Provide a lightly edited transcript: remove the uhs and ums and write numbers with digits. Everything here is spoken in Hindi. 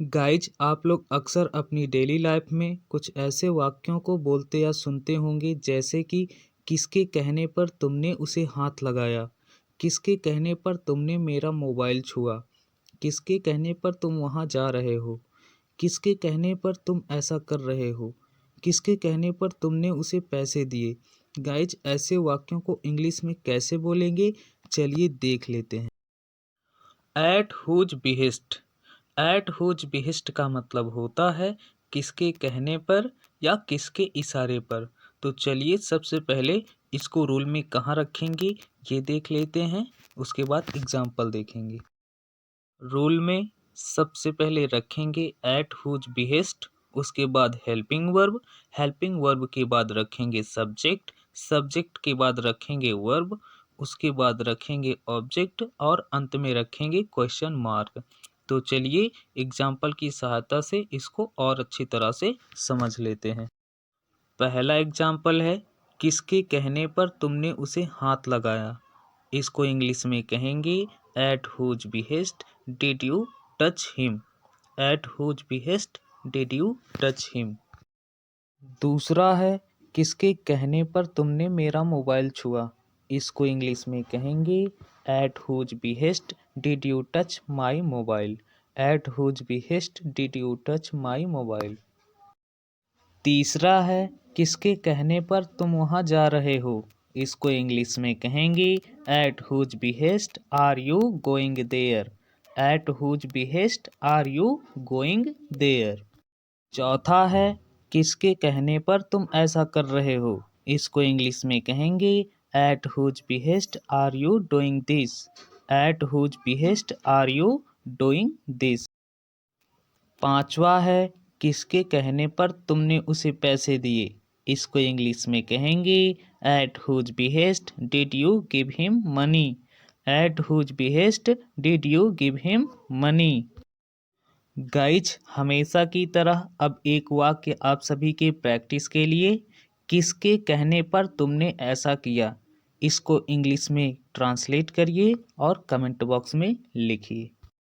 गाइज, आप लोग अक्सर अपनी डेली लाइफ में कुछ ऐसे वाक्यों को बोलते या सुनते होंगे जैसे कि किसके कहने पर तुमने उसे हाथ लगाया, किसके कहने पर तुमने मेरा मोबाइल छुआ, किसके कहने पर तुम वहाँ जा रहे हो, किसके कहने पर तुम ऐसा कर रहे हो, किसके कहने पर तुमने उसे पैसे दिए। गाइज, ऐसे वाक्यों को इंग्लिश में कैसे बोलेंगे, चलिए देख लेते हैं। At whose behest. At whose behest का मतलब होता है किसके कहने पर या किसके इशारे पर। तो चलिए सबसे पहले इसको रूल में कहाँ रखेंगे ये देख लेते हैं, उसके बाद एग्जाम्पल देखेंगे। रूल में सबसे पहले रखेंगे एट हुज बिहेस्ट, उसके बाद हेल्पिंग वर्ब के बाद रखेंगे सब्जेक्ट, सब्जेक्ट के बाद रखेंगे वर्ब, उसके बाद रखेंगे ऑब्जेक्ट और अंत में रखेंगे क्वेश्चन मार्क। तो चलिए एग्जाम्पल की सहायता से इसको और अच्छी तरह से समझ लेते हैं। पहला एग्जाम्पल है, किसके कहने पर तुमने उसे हाथ लगाया। इसको इंग्लिश में कहेंगे at whose behest did you touch him. At whose behest did you touch him. दूसरा है, किसके कहने पर तुमने मेरा मोबाइल छुआ। इसको इंग्लिश में कहेंगे at whose behest did you touch my mobile. At whose behest did you touch my mobile. तीसरा है, किसके कहने पर तुम वहाँ जा रहे हो। इसको इंग्लिश में कहेंगे at whose behest are you going there. At whose behest are you going there. चौथा है, किसके कहने पर तुम ऐसा कर रहे हो। इसको इंग्लिश में कहेंगे at whose behest are you doing this. At whose behest are you doing this. पांचवा है, किसके कहने पर तुमने उसे पैसे दिए। इसको इंग्लिश में कहेंगे at whose behest did you give him money. At whose behest did you give him money. Guys, हमेशा की तरह अब एक वाक्य आप सभी के प्रैक्टिस के लिए, किसके कहने पर तुमने ऐसा किया। इसको इंग्लिश में ट्रांसलेट करिए और कमेंट बॉक्स में लिखिए।